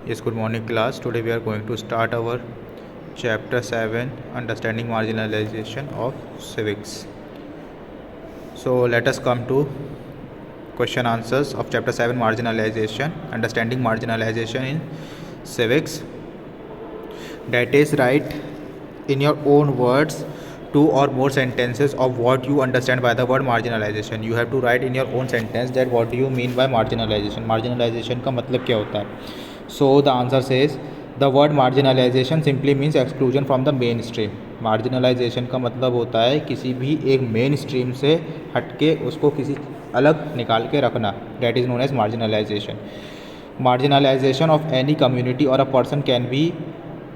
Yes, good morning class. Today we are going to start our chapter 7 understanding marginalization of civics. So let us come to question answers of chapter 7 marginalization, understanding marginalization in civics. That is, write in your own words two or more sentences of what you understand by the word marginalization. You have to write in your own sentence that what do you mean by marginalization. Marginalization का मतलब क्या होता है. So the answer says the word marginalization simply means exclusion from the mainstream. Marginalization का मतलब होता है किसी भी एक मेन स्ट्रीम से हटके उसको किसी अलग निकाल के रखना. That is known as marginalization. Marginalization of any community or a person can be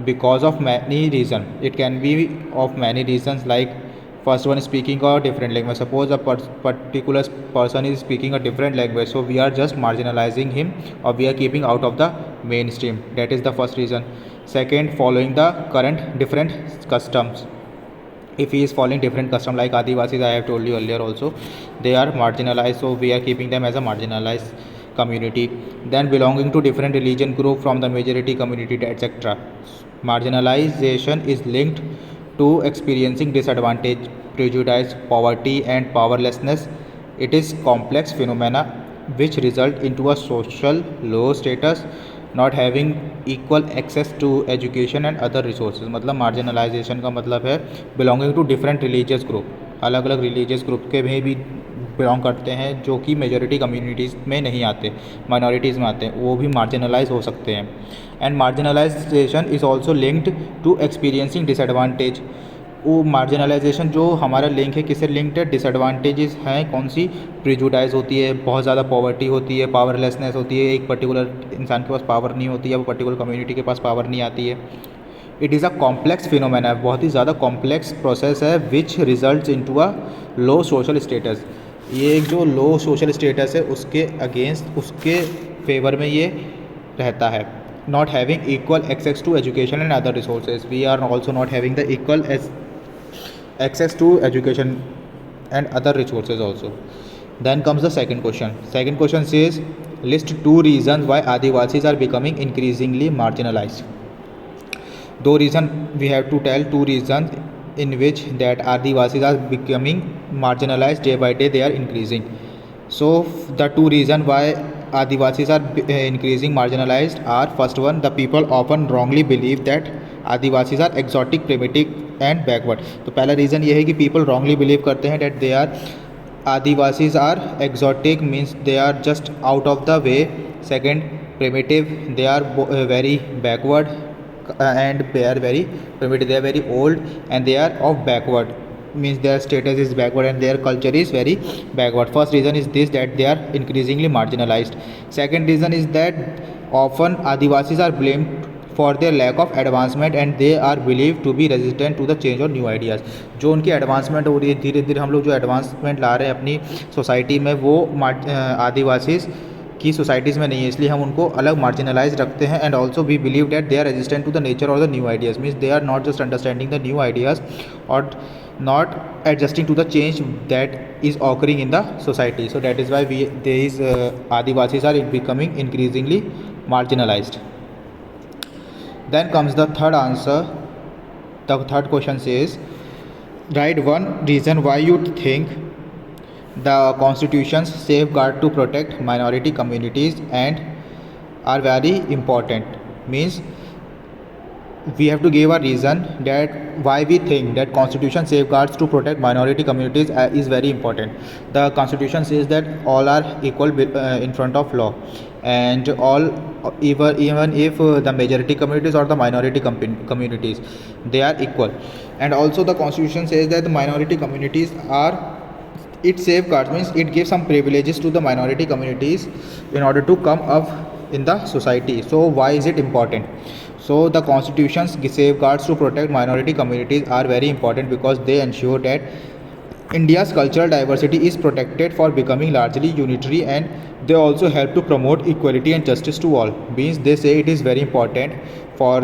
because of many reasons. It can be of many reasons, like first one, speaking a different language. Suppose a particular person is speaking a different language, so we are just marginalizing him, or we are keeping out of the mainstream. That is the first reason. Second, following the current different customs. If he is following different custom like Adivasis, I have told you earlier also, they are marginalized, so we are keeping them as a marginalized community. Then belonging to different religion group from the majority community, etc. Marginalization is linked to experiencing disadvantage, prejudice, poverty and powerlessness. It is complex phenomena which result into a social low status, not having equal access to education and other resources. मतलब marginalisation का मतलब है belonging to different religious group. अलग अलग religious group के में भी belong करते हैं जो कि मेजॉरिटी कम्युनिटीज़ में नहीं आते, माइनॉरिटीज़ में आते हैं, वो भी मार्जिनलाइज हो सकते हैं. And marginalisation is also linked to experiencing disadvantage. वो मार्जिनलाइजेशन जो हमारा लिंक है किससे लिंक्ड है, डिसएडवांटेजेस हैं कौन सी, प्रिजुडाइज होती है, बहुत ज़्यादा पॉवर्टी होती है, पावरलेसनेस होती है, एक पर्टिकुलर इंसान के पास पावर नहीं होती है, वो पर्टिकुलर कम्युनिटी के पास पावर नहीं आती है. It is a complex phenomena, बहुत ही ज़्यादा कॉम्प्लेक्स प्रोसेस है which result in to a low social status. ये एक जो लो सोशल स्टेटस है उसके अगेंस्ट, उसके फेवर में ये रहता है. not having equal access to education and other resources. We are also not having the equal access to education and other resources also. Then comes the second question. Second question says list two reasons why Adivasis are becoming increasingly marginalized. दो reason we have to tell, two reasons in which that Adivasis are becoming marginalized day by day, they are increasing. So the two reason why Adivasis are increasing marginalized are, first one, the people often wrongly believe that Adivasis are exotic, primitive and backward. तो पहला reason ये है कि people wrongly believe करते हैं that they are Adivasis are exotic, means they are just out of the way. Second, primitive, they are very backward, and they are very primitive, they are very old and they are of backward, means their status is backward and their culture is very backward. First reason is this, that they are increasingly marginalized. Second reason is that often Adivasis are blamed for their lack of advancement and they are believed to be resistant to the change or new ideas. जो उनकी advancement हो रही है, धीरे धीरे हम लोग जो एडवांसमेंट ला रहे हैं अपनी सोसाइटी में, वो आदिवासीज़ की सोसाइटीज़ में नहीं है, इसलिए हम उनको अलग मार्जिनलाइज रखते हैं. And also we believe that they are resistant to the nature और the new ideas, means they are not just understanding the new ideas और not adjusting to the change that is occurring in the society. So that is why these Adivasis are becoming increasingly marginalized. Then comes the third answer. The third question says write one reason why you think the constitution's safeguard to protect minority communities and are very important. Means we have to give a reason that why we think that constitution safeguards to protect minority communities is very important. The constitution says that all are equal in front of law, and all, even if the majority communities or the minority communities, they are equal. And also the constitution says that the minority communities are, it safeguards, means it gives some privileges to the minority communities in order to come up in the society. So why is it important? So the constitution's safeguards to protect minority communities are very important because they ensure that India's cultural diversity is protected for becoming largely unitary, and they also help to promote equality and justice to all. Means they say it is very important for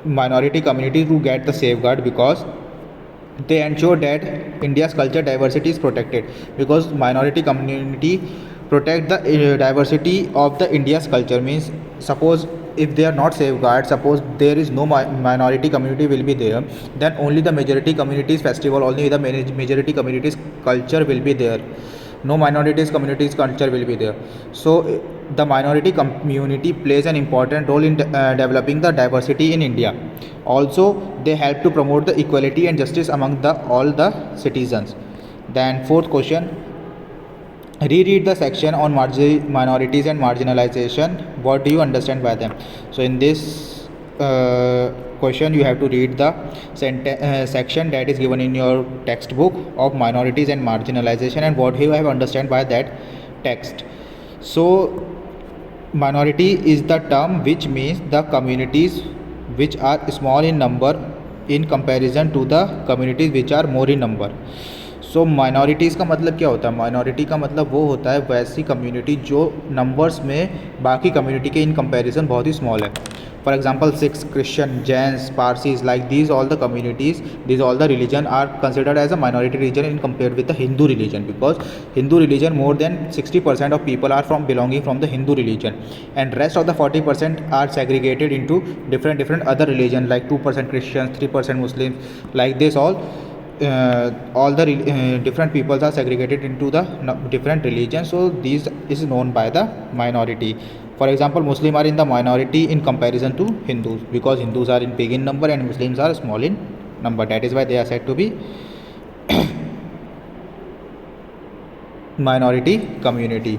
minority community to get the safeguard because they ensure that India's culture diversity is protected, because minority community protect the diversity of the India's culture. Means suppose if they are not safeguarded, suppose there is no minority community will be there, then only the majority communities festival, only the majority communities culture will be there. No minorities communities culture will be there. So the minority community plays an important role in developing the diversity in India. Also they help to promote the equality and justice among the all the citizens. Then fourth question, reread the section on minorities and marginalization. What do you understand by them? So in this question you have to read the section that is given in your textbook of minorities and marginalization and what you have understand by that text. So minority is the term which means the communities which are small in number in comparison to the communities which are more in number. So minorities का मतलब क्या होता है? Minority का मतलब वो होता है वैसी कम्युनिटी जो नंबर्स में बाकी कम्युनिटी के इन कंपैरिजन बहुत ही स्मॉल है. For example Sikhs, Christian, Jains, Parsis, like these all the communities, these all the religion are considered as a minority religion in compare with the Hindu religion, because Hindu religion more than 60% of people are belonging from the Hindu religion and rest of the 40% are segregated into different other religion like 2% Christian, 3% Muslim, like this all the different peoples are segregated into the different religions. So these is known by the minority. For example, Muslims are in the minority in comparison to Hindus because Hindus are in big in number and Muslims are small in number. That is why they are said to be minority community.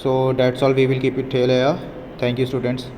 So that's all. We will keep it till here. Thank you, students.